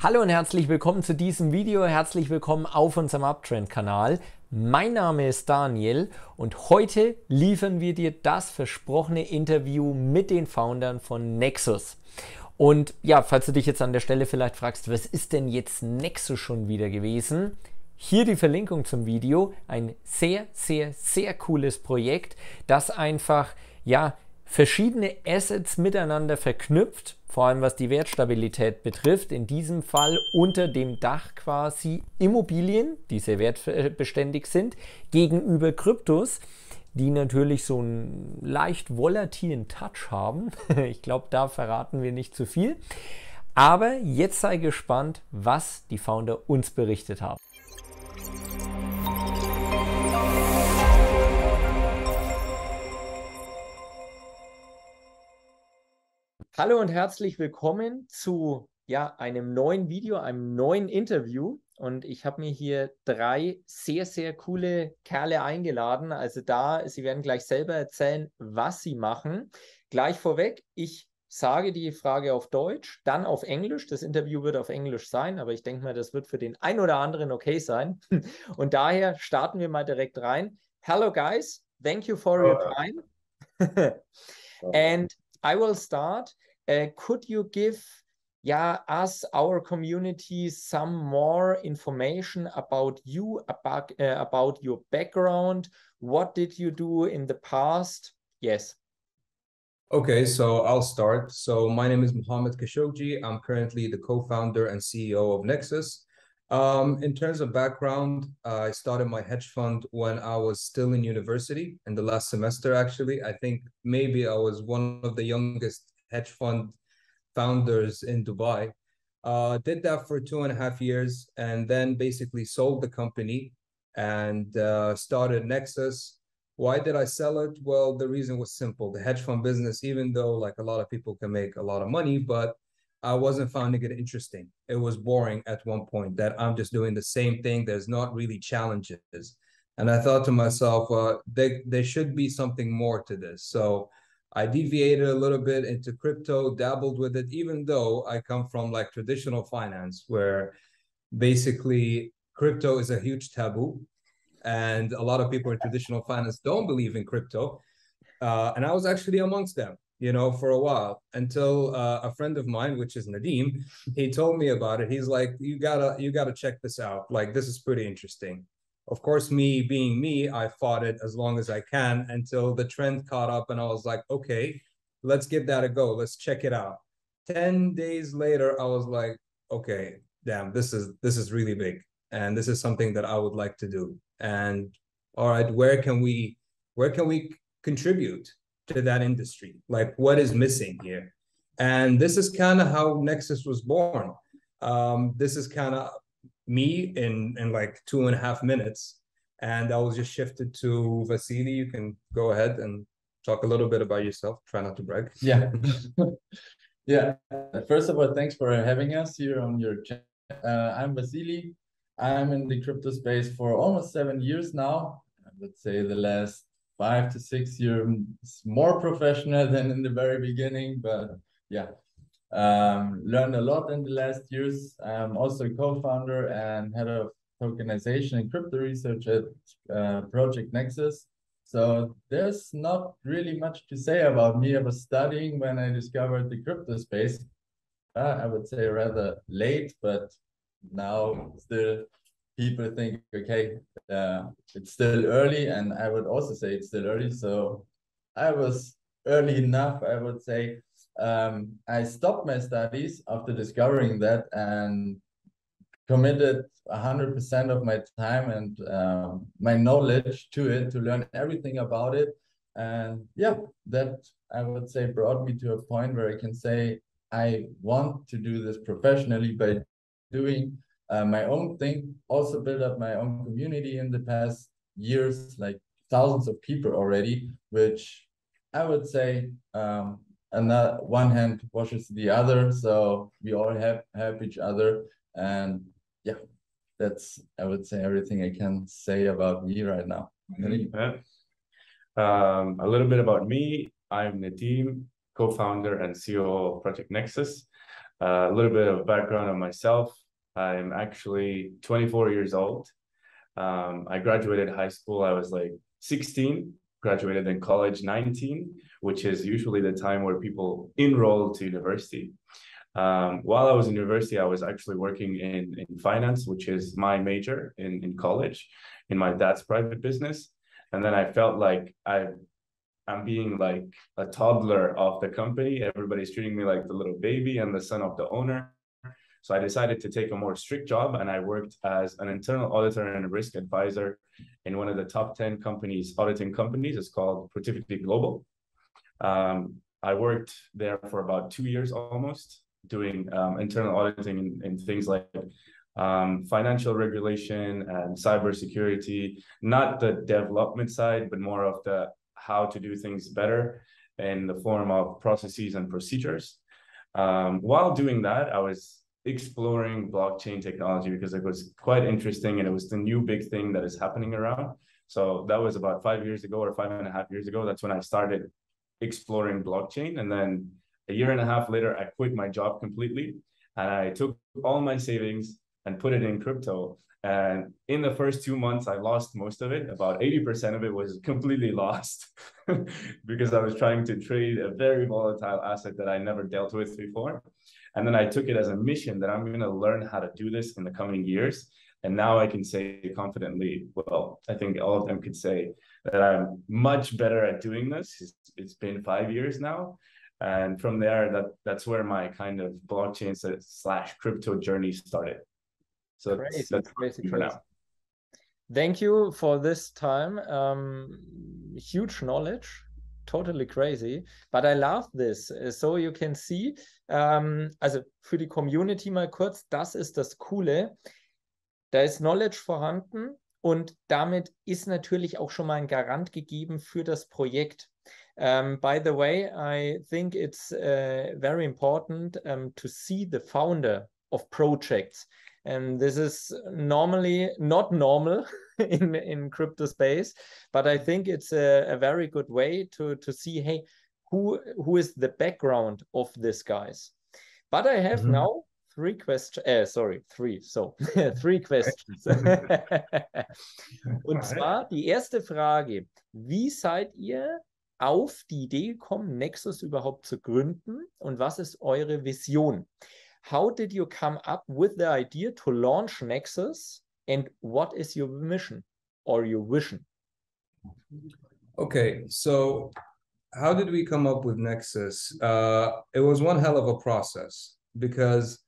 Hallo und herzlich willkommen zu diesem Video. Herzlich willkommen auf unserem Uptrend-Kanal. Mein Name ist Daniel und heute liefern wir dir das versprochene Interview mit den Foundern von Nexus. Und ja, falls du dich jetzt an der Stelle vielleicht fragst, was ist denn jetzt Nexus schon wieder gewesen? Hier die Verlinkung zum Video. Ein sehr, sehr, sehr cooles Projekt, das einfach, ja, verschiedene Assets miteinander verknüpft, vor allem was die Wertstabilität betrifft, in diesem Fall unter dem Dach quasi Immobilien, die sehr wertbeständig sind, gegenüber Kryptos, die natürlich so einen leicht volatilen Touch haben. Ich glaube, da verraten wir nicht zu viel. Aber jetzt sei gespannt, was die Founder uns berichtet haben. Hallo und herzlich willkommen zu einem neuen Video, einem neuen Interview. Und ich habe mir hier drei sehr, sehr coole Kerle eingeladen. Also sie werden gleich selber erzählen, was sie machen. Gleich vorweg, ich sage die Frage auf Deutsch, dann auf Englisch. Das Interview wird auf Englisch sein, aber ich denke mal, das wird für den einen oder anderen okay sein. Und daher starten wir mal direkt rein. Hello guys, thank you for your time. And I will start. Could you give us, our community, some more information about you, about your background? What did you do in the past? Yes. Okay, so I'll start. So my name is Mohammed Khashoggi. I'm currently the co-founder and CEO of Nexus. In terms of background, I started my hedge fund when I was still in university, in the last semester, actually. I think maybe I was one of the youngest hedge fund founders in Dubai. Did that for 2.5 years and then basically sold the company and started Nexus. Why did I sell it? Well, the reason was simple. The hedge fund business, even though like a lot of people can make a lot of money, but I wasn't finding it interesting. It was boring at one point that I'm just doing the same thing. There's not really challenges. And I thought to myself, there should be something more to this. So I deviated a little bit into crypto, dabbled with it, even though I come from like traditional finance, where basically crypto is a huge taboo. And a lot of people in traditional finance don't believe in crypto. And I was actually amongst them, for a while until a friend of mine, which is Nadeem, he told me about it. He's like, you gotta check this out. Like, this is pretty interesting. Of course, me being me, I fought it as long as I can until the trend caught up and I was like, okay, let's give that a go. Let's check it out. 10 days later, I was like, okay, damn, this is really big. And this is something that I would like to do. And all right, where can we contribute to that industry? Like, what is missing here? And this is kind of how Nexus was born. This is kind of me in like 2.5 minutes. And I was just shifted to Vasily. You can go ahead and talk a little bit about yourself. Try not to brag. Yeah. Yeah. First of all, thanks for having us here on your channel. I'm Vasily. I'm in the crypto space for almost 7 years now. I would say the last 5 to 6 years more professional than in the very beginning, but yeah. Learned a lot in the last years. I'm also a co-founder and head of tokenization and crypto research at Project Nexus. So there's not really much to say about me. I was studying when I discovered the crypto space. I would say rather late, but now still people think, okay, it's still early, and I would also say it's still early. So I was early enough, I would say. I stopped my studies after discovering that and committed 100% of my time and my knowledge to it to learn everything about it. And yeah, that I would say brought me to a point where I can say I want to do this professionally by doing my own thing, also build up my own community in the past years, like thousands of people already, which I would say one hand washes the other, so we all help each other. And yeah, that's, I would say, everything I can say about me right now. A little bit about me. I'm Nadeem, co-founder and CEO of Project Nexus. A little bit of background on myself. I'm actually 24 years old. I graduated high school. I was like 16, graduated in college 19, which is usually the time where people enroll to university. While I was in university, I was actually working in finance, which is my major in college, in my dad's private business. And then I felt like I'm being like a toddler of the company. Everybody's treating me like the little baby and the son of the owner. So I decided to take a more strict job, and I worked as an internal auditor and a risk advisor in one of the top 10 companies, auditing companies. It's called Productivity Global. I worked there for about 2 years almost, doing internal auditing in things like financial regulation and cybersecurity, not the development side, but more of the how to do things better in the form of processes and procedures. While doing that, I was exploring blockchain technology because it was quite interesting and it was the new big thing that is happening around. So that was about 5 years ago or 5.5 years ago. That's when I started exploring blockchain. And then a year and a half later, I quit my job completely and I took all my savings and put it in crypto. And in the first 2 months, I lost most of it. About 80% of it was completely lost because I was trying to trade a very volatile asset that I never dealt with before. And then I took it as a mission that I'm going to learn how to do this in the coming years. And now I can say confidently, well, I think all of them could say that I'm much better at doing this. It's been 5 years now. And from there, that's where my kind of blockchain / crypto journey started. So that's crazy. for now. Thank you for this time. Huge knowledge, totally crazy. But I love this. So you can see, also für die Community mal kurz, das ist das Coole. Da ist Knowledge vorhanden und damit ist natürlich auch schon mal ein Garant gegeben für das Projekt. By the way, I think it's very important to see the founder of projects. And this is normally not normal in crypto space, but I think it's a very good way to see, hey, who is the background of these guys. But I have now three questions. So three questions. Und zwar die erste Frage: Wie seid ihr auf die Idee gekommen, Nexus überhaupt zu gründen und was ist eure Vision? How did you come up with the idea to launch Nexus and what is your mission or your vision? Okay, so how did we come up with Nexus? It was one hell of a process because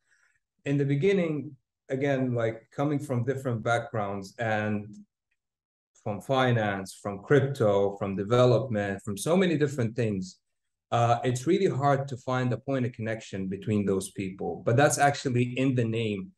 in the beginning, again, like coming from different backgrounds and from finance, from crypto, from development, from so many different things, it's really hard to find a point of connection between those people. But that's actually in the name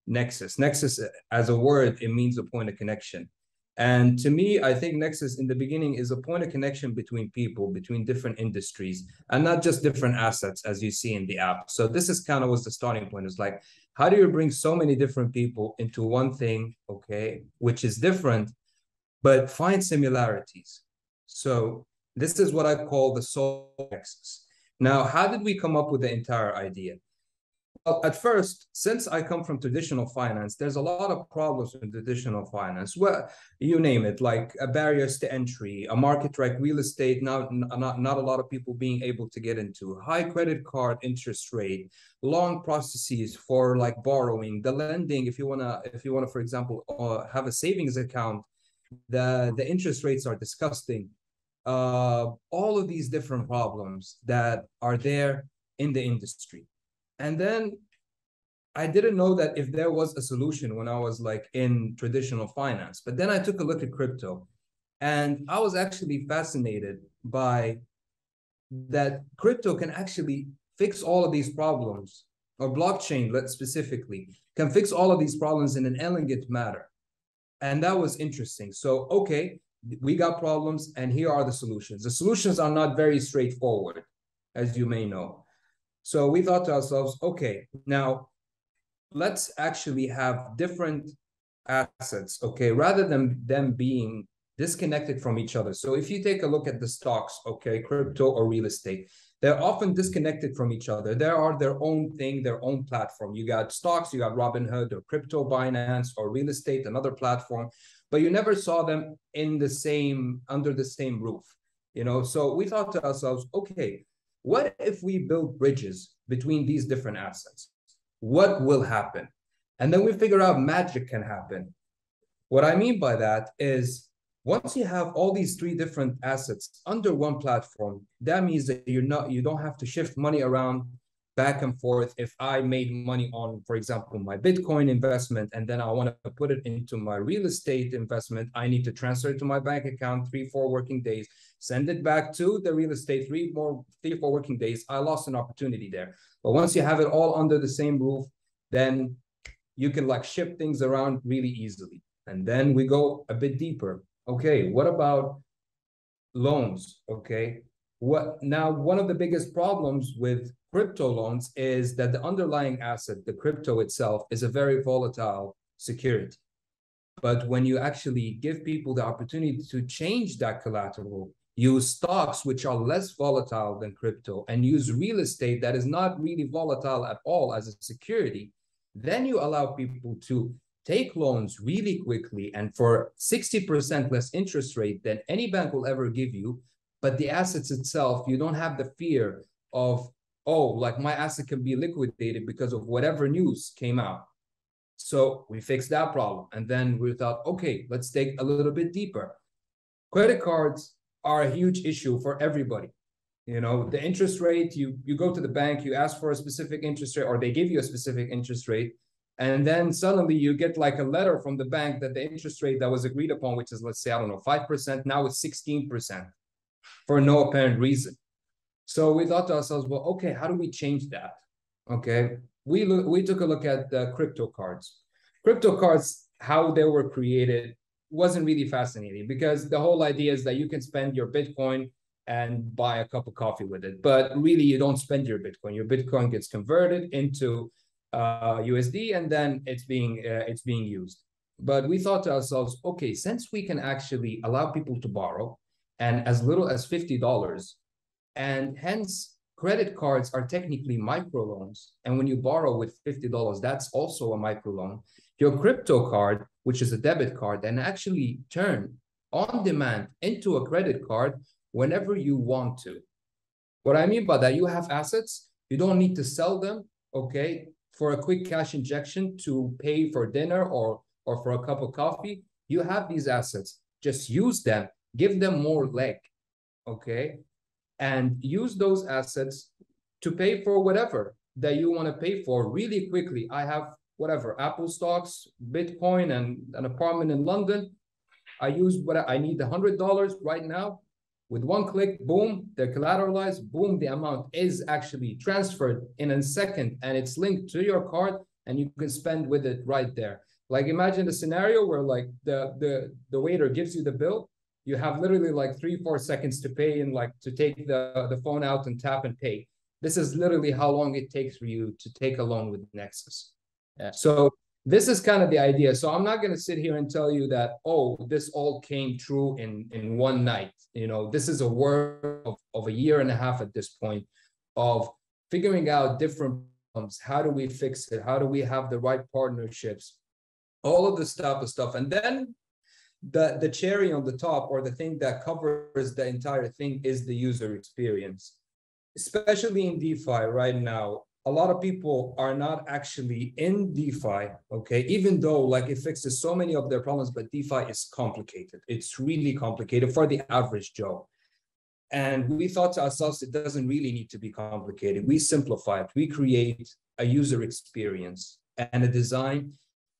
Nexus. Nexus as a word, it means a point of connection. And to me, I think Nexus in the beginning is a point of connection between people, between different industries, and not just different assets as you see in the app. So this is kind of was the starting point. It's like, how do you bring so many different people into one thing, okay, which is different, but find similarities? So this is what I call the soul Nexus. Now, how did we come up with the entire idea? Well, at first, since I come from traditional finance, there's a lot of problems in traditional finance. Well, you name it, like barriers to entry, a market like real estate, not a lot of people being able to get into, high credit card interest rate, long processes for like borrowing, the lending. If you wanna, for example, have a savings account, the interest rates are disgusting. All of these different problems that are there in the industry. And then I didn't know that if there was a solution when I was like in traditional finance, but then I took a look at crypto and I was actually fascinated by that crypto can actually fix all of these problems, or blockchain, let's specifically, can fix all of these problems in an elegant manner. And that was interesting. So, okay, we got problems and here are the solutions. The solutions are not very straightforward, as you may know. So we thought to ourselves, okay, now let's actually have different assets, okay, rather than them being disconnected from each other. So if you take a look at the stocks, okay, crypto or real estate, they're often disconnected from each other. They are their own thing, their own platform. You got stocks, you got Robinhood or crypto Binance or real estate, another platform, but you never saw them in the same, under the same roof, you know? So we thought to ourselves, okay, what if we build bridges between these different assets? What will happen? And then we figure out magic can happen. What I mean by that is, once you have all these three different assets under one platform, that means that you don't have to shift money around back and forth. If I made money on, for example, my Bitcoin investment, and then I want to put it into my real estate investment, I need to transfer it to my bank account 3-4 working days, send it back to the real estate 3-4 working days. I lost an opportunity there. But once you have it all under the same roof, then you can like ship things around really easily. And then we go a bit deeper. Okay, what about loans? Okay, what now? One of the biggest problems with crypto loans is that the underlying asset, the crypto itself, is a very volatile security. But when you actually give people the opportunity to change that collateral, use stocks which are less volatile than crypto, and use real estate that is not really volatile at all as a security, then you allow people to take loans really quickly and for 60% less interest rate than any bank will ever give you. But the assets itself, you don't have the fear of, oh, like my asset can be liquidated because of whatever news came out. So we fixed that problem. And then we thought, okay, let's take a little bit deeper. Credit cards are a huge issue for everybody. You know, the interest rate, you go to the bank, you ask for a specific interest rate, or they give you a specific interest rate. And then suddenly you get like a letter from the bank that the interest rate that was agreed upon, which is, let's say, I don't know, 5%, now it's 16% for no apparent reason. So we thought to ourselves, well, okay, how do we change that? Okay, we took a look at the crypto cards. Crypto cards, how they were created wasn't really fascinating, because the whole idea is that you can spend your Bitcoin and buy a cup of coffee with it. But really, you don't spend your Bitcoin. Your Bitcoin gets converted into USD, and then it's being used. But we thought to ourselves, okay, since we can actually allow people to borrow, and as little as $50, and hence credit cards are technically microloans, and when you borrow with $50, that's also a microloan. Your crypto card, which is a debit card, and actually turn on demand into a credit card whenever you want to. What I mean by that, you have assets, you don't need to sell them, okay, for a quick cash injection to pay for dinner or for a cup of coffee. You have these assets, just use them, give them more leg, okay? And use those assets to pay for whatever that you want to pay for really quickly. I have whatever, Apple stocks, Bitcoin, and an apartment in London. I use what I need, $100 right now. With one click, boom, they're collateralized, boom, the amount is actually transferred in a second, and it's linked to your card, and you can spend with it right there. Like imagine a scenario where like the waiter gives you the bill, you have literally like 3-4 seconds to pay and like to take the phone out and tap and pay. This is literally how long it takes for you to take a loan with Nexus. Yeah. So this is kind of the idea. So I'm not going to sit here and tell you that, oh, this all came true in one night. You know, this is a work of a year and a half at this point of figuring out different problems. How do we fix it? How do we have the right partnerships? All of this type of stuff. And then the cherry on the top, or the thing that covers the entire thing, is the user experience. Especially in DeFi right now, a lot of people are not actually in DeFi, okay, even though like it fixes so many of their problems, but DeFi is complicated. It's really complicated for the average Joe. And we thought to ourselves, it doesn't really need to be complicated. We simplify it. We create a user experience and a design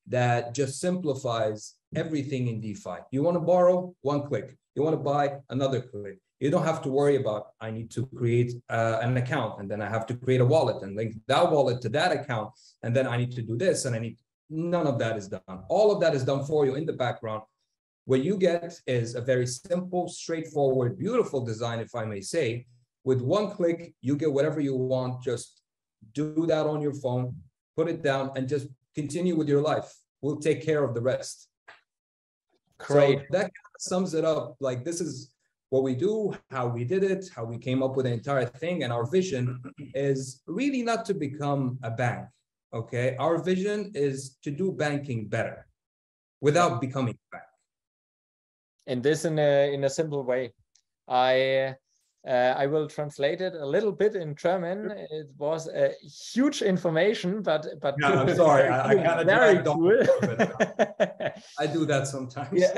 that just simplifies everything in DeFi. You want to borrow, one click. You want to buy, another click. You don't have to worry about, I need to create an account, and then I have to create a wallet and link that wallet to that account, and then I need to do this, and none of that is done. All of that is done for you in the background. What you get is a very simple, straightforward, beautiful design, if I may say. With one click, you get whatever you want. Just do that on your phone, put it down, and just continue with your life. We'll take care of the rest. Great. So that sums it up. Like, this is what we do, how we did it, how we came up with the entire thing. And our vision is really not to become a bank. Okay. Our vision is to do banking better without becoming a bank. And this in a simple way. I will translate it a little bit in German. It was a huge information, but yeah, I'm sorry, I kind of very cool. I do that sometimes. Yeah.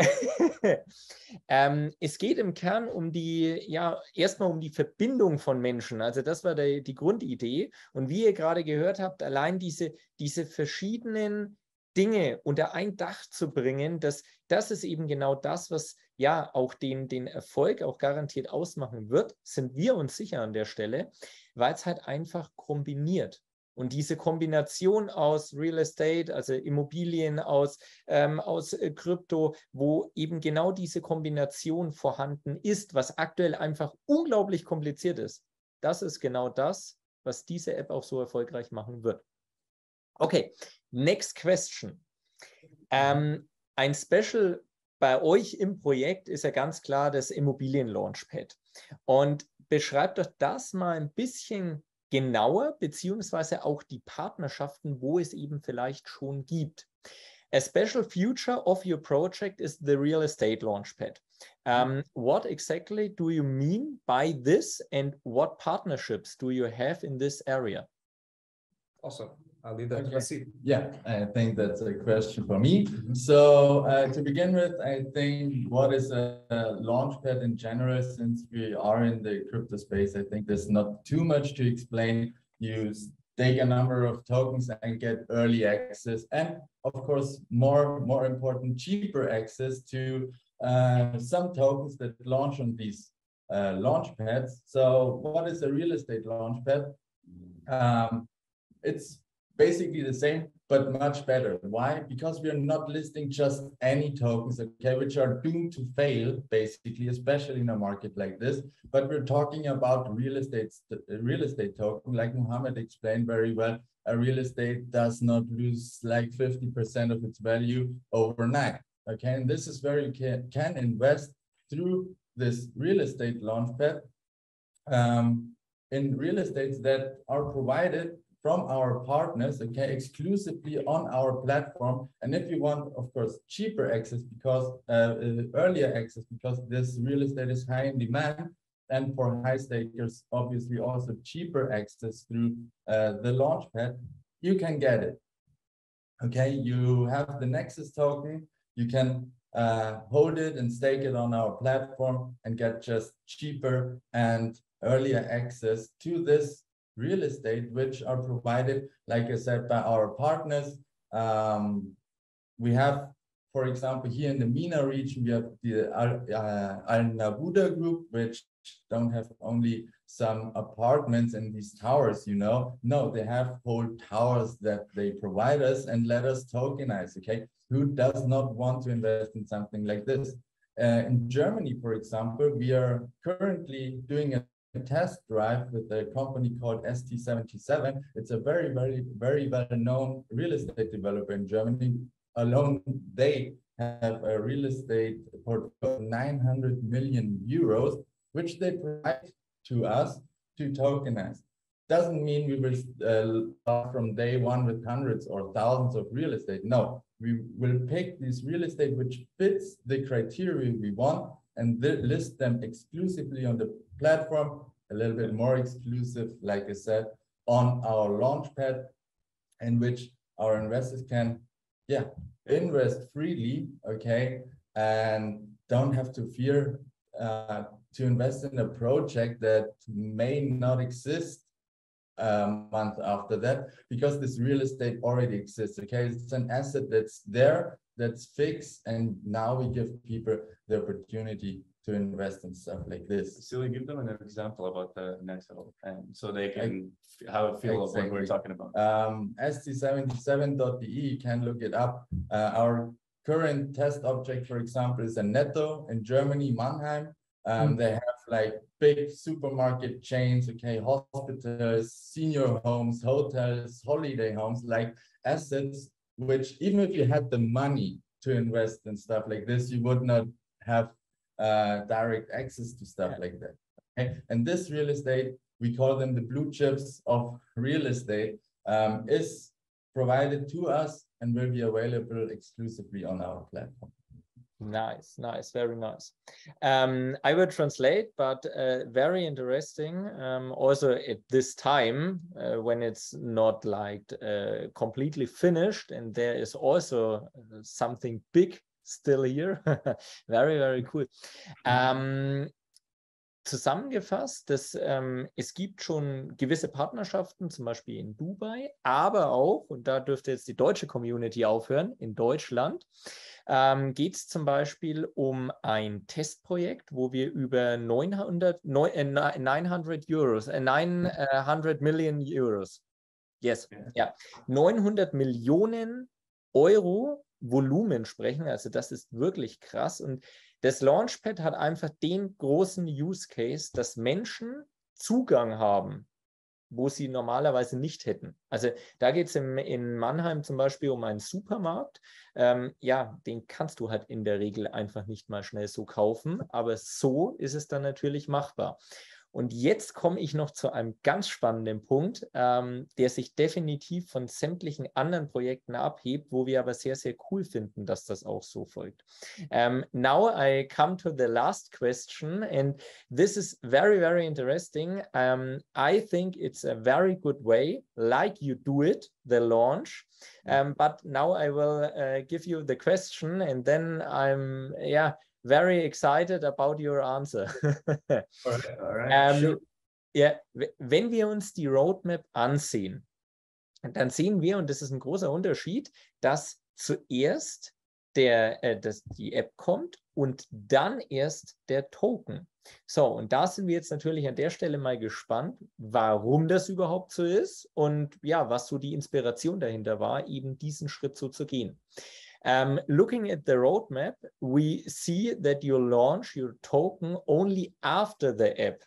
Es geht im Kern um die, ja, erstmal um die Verbindung von Menschen. Also das war die Grundidee. Und wie ihr gerade gehört habt, allein diese verschiedenen Dinge unter ein Dach zu bringen, das ist eben genau das, was ja auch den Erfolg auch garantiert ausmachen wird, sind wir uns sicher an der Stelle, weil es halt einfach kombiniert. Und diese Kombination aus Real Estate, also Immobilien, aus Krypto, wo eben genau diese Kombination vorhanden ist, was aktuell einfach unglaublich kompliziert ist, das ist genau das, was diese App auch so erfolgreich machen wird. Okay, next question. Ein Special bei euch im Projekt ist ja ganz klar das Immobilien Launchpad. Und beschreibt doch das mal ein bisschen genauer, beziehungsweise auch die Partnerschaften, wo es eben vielleicht schon gibt. A special feature of your project is the real estate launchpad. What exactly do you mean by this, and what partnerships do you have in this area? Awesome. I'll leave that to Vasil. Yeah, I think that's a question for me. So to begin with, I think what is a launchpad in general, since we are in the crypto space, I think there's not too much to explain. You stake a number of tokens and get early access, and of course, more important, cheaper access to some tokens that launch on these launchpads. So what is a real estate launchpad? It's basically the same, but much better. Why? Because we are not listing just any tokens, okay, which are doomed to fail, basically, especially in a market like this. But we're talking about real estate token, like Mohammed explained very well. A real estate does not lose like 50% of its value overnight. Okay, and this is where you can invest through this real estate launchpad in real estates that are provided from our partners, okay, exclusively on our platform. And if you want, of course, cheaper access, because earlier access, because this real estate is high in demand, and for high stakers, obviously also cheaper access through the launchpad, you can get it. Okay, you have the Nexus token, you can hold it and stake it on our platform and get just cheaper and earlier access to this real estate, which are provided, like I said, by our partners. We have, for example, here in the MENA region, we have the Al Nabuda group, which don't have only some apartments in these towers, you know. No, they have whole towers that they provide us and let us tokenize, okay? Who does not want to invest in something like this? In Germany, for example, we are currently doing a test drive with a company called ST77. It's a very well-known real estate developer in Germany. Alone, they have a real estate portfolio of 900 million euros, which they provide to us to tokenize. Doesn't mean we will start from day one with hundreds or thousands of real estate. No, we will pick this real estate which fits the criteria we want and list them exclusively on the platform, a little bit more exclusive, like I said, on our launchpad, in which our investors can, invest freely, okay, and don't have to fear to invest in a project that may not exist a month after that, because this real estate already exists, okay? It's an asset that's there, that's fixed, and now we give people the opportunity to invest in stuff like this. So give them an example about the Nexus, and so they can have a feel of what we're talking about. ST77.de, you can look it up. Our current test object, for example, is a Netto in Germany, Mannheim. They have like big supermarket chains, okay, hospitals, senior homes, hotels, holiday homes, like assets, which even if you had the money to invest in stuff like this, you would not have direct access to stuff like that. Okay? And this real estate, we call them the blue chips of real estate, is provided to us and will be available exclusively on our platform. Nice, nice, very nice. I will translate, but very interesting. Also at this time, when it's not like completely finished, and there is also something big still here. Very, very cool. Zusammengefasst, es gibt schon gewisse Partnerschaften, zum Beispiel in Dubai, aber auch, und da dürfte jetzt die deutsche Community aufhören, in Deutschland geht es zum Beispiel um ein Testprojekt, wo wir über 900 Million Euros, yes, ja, 900 Millionen Euro Volumen sprechen, also das ist wirklich krass. Und das Launchpad hat einfach den großen Use Case, dass Menschen Zugang haben, wo sie normalerweise nicht hätten. Also da geht es in Mannheim zum Beispiel um einen Supermarkt. Ja, den kannst du halt in der Regel einfach nicht mal schnell so kaufen, aber so ist es dann natürlich machbar. Und jetzt komme ich noch zu einem ganz spannenden Punkt, der sich definitiv von sämtlichen anderen Projekten abhebt, wo wir aber sehr, sehr cool finden, dass das auch so folgt. Now I come to the last question, and this is very, very interesting. I think it's a very good way, like you do it, the launch. But now I will give you the question, and then I'm, very excited about your answer. All right, sure. Ja, wenn wir uns die Roadmap ansehen, dann sehen wir, und das ist ein großer Unterschied, dass zuerst die App kommt und dann erst der Token. So, und da sind wir jetzt natürlich an der Stelle mal gespannt, warum das überhaupt so ist und ja, was so die Inspiration dahinter war, eben diesen Schritt so zu gehen. Looking at the roadmap, we see that you launch your token only after the app,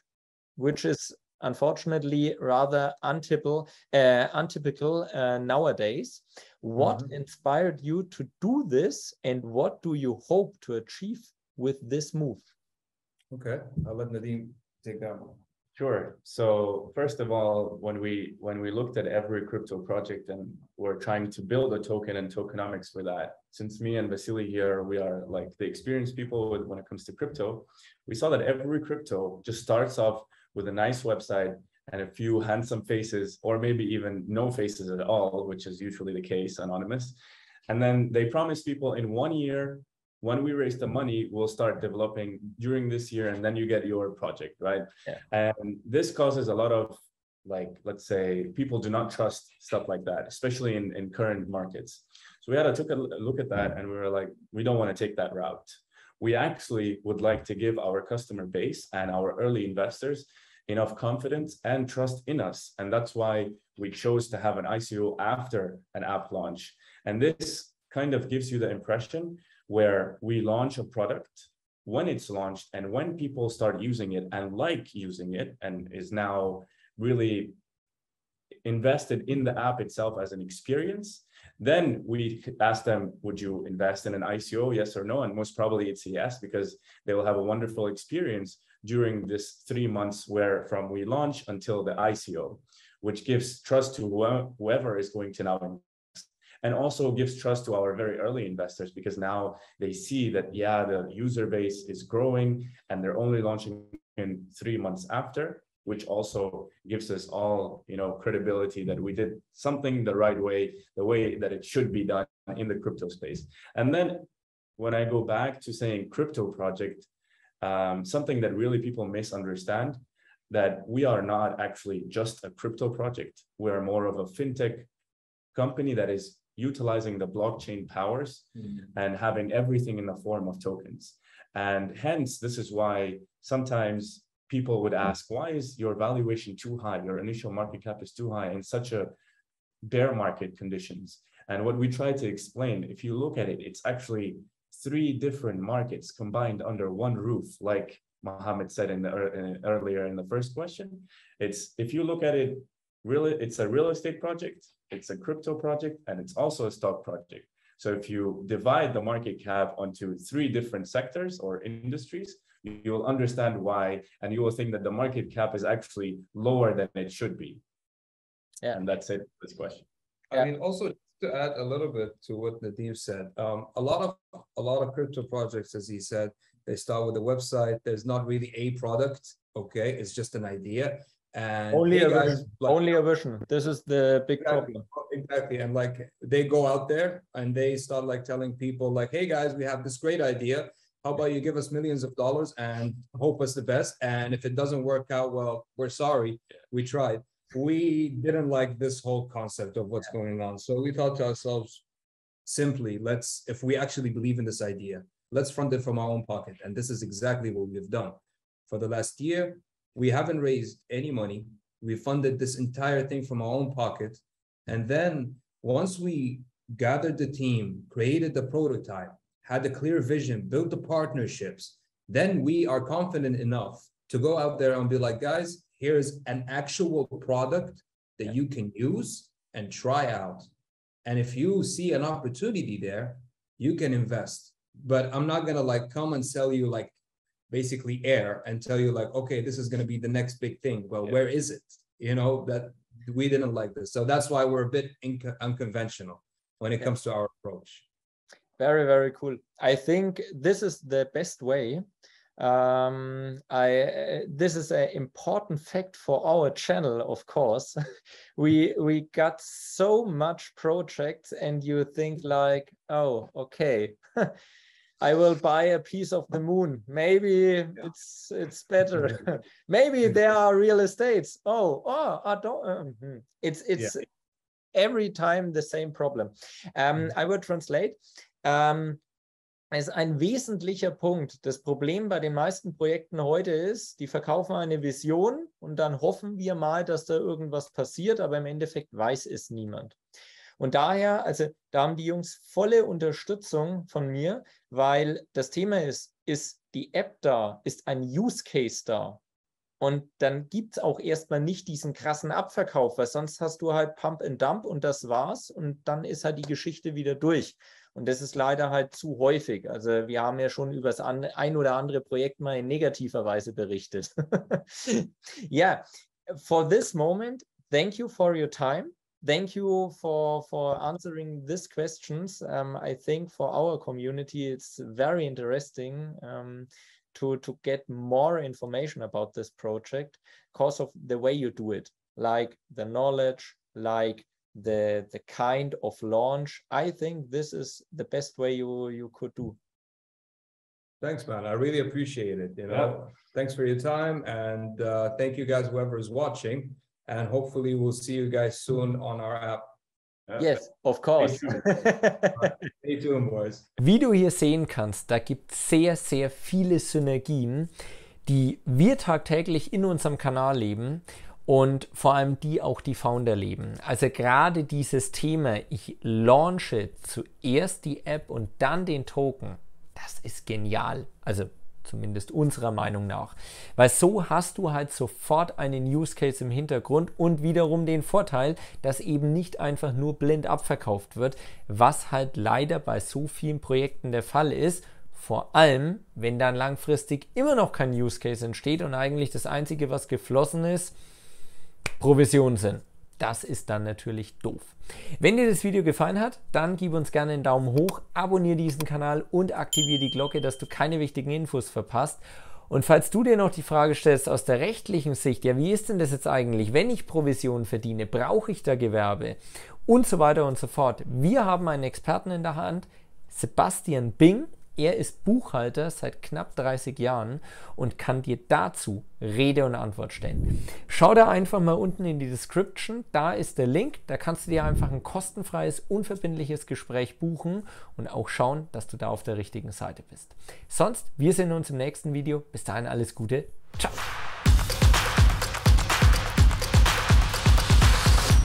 which is unfortunately rather untypical nowadays. What inspired you to do this, and what do you hope to achieve with this move? Okay, I'll let Nadeem take that one. Sure. So first of all, when we looked at every crypto project and we're trying to build a token and tokenomics for that, since me and Vasily here, we are like the experienced people when it comes to crypto, we saw that every crypto just starts off with a nice website and a few handsome faces, or maybe even no faces at all, which is usually the case, anonymous. And then they promise people in 1 year, when we raise the money, we'll start developing during this year, and then you get your project, right? Yeah. And this causes a lot of, like, let's say, people do not trust stuff like that, especially in current markets. So we had to take a look at that, and we were like, we don't want to take that route. We actually would like to give our customer base and our early investors enough confidence and trust in us. And that's why we chose to have an ICO after an app launch. And this kind of gives you the impression where we launch a product, when it's launched and when people start using it and like using it and is now really invested in the app itself as an experience, then we ask them, would you invest in an ICO, yes or no? And most probably it's a yes, because they will have a wonderful experience during this 3 months where from we launch until the ICO, which gives trust to whoever is going to now invest. And also gives trust to our very early investors, because now they see that, yeah, the user base is growing and they're only launching in 3 months after, which also gives us all, credibility that we did something the right way, the way that it should be done in the crypto space. And then when I go back to saying crypto project, something that really people misunderstand, that we are not actually just a crypto project. We're more of a fintech company that is utilizing the blockchain powers and having everything in the form of tokens. And hence, this is why sometimes people would ask, why is your valuation too high? Your initial market cap is too high in such a bear market conditions. And what we try to explain, if you look at it, it's actually 3 different markets combined under one roof, like Mohammed said earlier in the first question. It's, if you look at it, really, it's a real estate project, it's a crypto project, and it's also a stock project. So if you divide the market cap onto 3 different sectors or industries, you will understand why, and you will think that the market cap is actually lower than it should be. Yeah. And that's it for this question. I mean, also to add a little bit to what Nadeem said, a lot of crypto projects, as he said, they start with a website. There's not really a product. Okay, it's just an idea. And Only hey a guys, vision. Only a vision. This is the big problem. Exactly. And like they go out there and they start like telling people like, hey guys, we have this great idea. How about you give us millions of dollars and hope us the best? And if it doesn't work out, well, we're sorry. We tried. We didn't like this whole concept of what's going on. So we thought to ourselves, simply, if we actually believe in this idea, let's fund it from our own pocket. And this is exactly what we've done. For the last year, we haven't raised any money. We funded this entire thing from our own pocket. And then once we gathered the team, created the prototype, had a clear vision, built the partnerships, then we are confident enough to go out there and be like, guys, here's an actual product that you can use and try out. And if you see an opportunity there, you can invest. But I'm not gonna like come and sell you like basically air and tell you like, okay, this is gonna be the next big thing. Well, where is it? You know, that we didn't like this. So that's why we're a bit unconventional when it comes to our approach. Very, very cool. I think this is the best way. This is an important fact for our channel, of course. we got so much projects and you think like, oh, okay, I will buy a piece of the moon. Maybe it's better. Maybe there are real estates. I don't. It's every time the same problem. I will translate. Es ein wesentlicher Punkt. Das Problem bei den meisten Projekten heute ist, die verkaufen eine Vision und dann hoffen wir mal, dass da irgendwas passiert, aber im Endeffekt weiß es niemand. Und daher, also da haben die Jungs volle Unterstützung von mir, weil das Thema ist die App da, ist ein Use Case da. Und dann gibt es auch erstmal nicht diesen krassen Abverkauf, weil sonst hast du halt Pump and Dump und das war's und dann ist halt die Geschichte wieder durch. Und das ist leider halt zu häufig. Also wir haben ja schon über das ein oder andere Projekt mal in negativer Weise berichtet. Yeah, for this moment, thank you for your time. Thank you for answering these questions. I think for our community, it's very interesting to get more information about this project because of the way you do it, like the knowledge, like the kind of launch. I think this is the best way you could do. Thanks, man. I really appreciate it. You know, thanks for your time, and thank you guys, whoever is watching. And hopefully we'll see you guys soon on our app. Yes, of course. Stay tuned, boys. Wie du hier sehen kannst, da gibt es sehr, sehr viele Synergien, die wir tagtäglich in unserem Kanal leben und vor allem die auch die Founder leben. Also gerade dieses Thema, ich launche zuerst die App und dann den Token, das ist genial. Also zumindest unserer Meinung nach. Weil so hast du halt sofort einen Use Case im Hintergrund und wiederum den Vorteil, dass eben nicht einfach nur blind abverkauft wird, was halt leider bei so vielen Projekten der Fall ist. Vor allem, wenn dann langfristig immer noch kein Use Case entsteht und eigentlich das Einzige, was geflossen ist, Provisionen sind. Das ist dann natürlich doof. Wenn dir das Video gefallen hat, dann gib uns gerne einen Daumen hoch, abonniere diesen Kanal und aktiviere die Glocke, dass du keine wichtigen Infos verpasst. Und falls du dir noch die Frage stellst aus der rechtlichen Sicht, ja, wie ist denn das jetzt eigentlich, wenn ich Provisionen verdiene, brauche ich da Gewerbe und so weiter und so fort. Wir haben einen Experten in der Hand, Sebastian Bing. Er ist Buchhalter seit knapp 30 Jahren und kann dir dazu Rede und Antwort stellen. Schau da einfach mal unten in die Description, da ist der Link, da kannst du dir einfach ein kostenfreies, unverbindliches Gespräch buchen und auch schauen, dass du da auf der richtigen Seite bist. Sonst, wir sehen uns im nächsten Video. Bis dahin alles Gute. Ciao.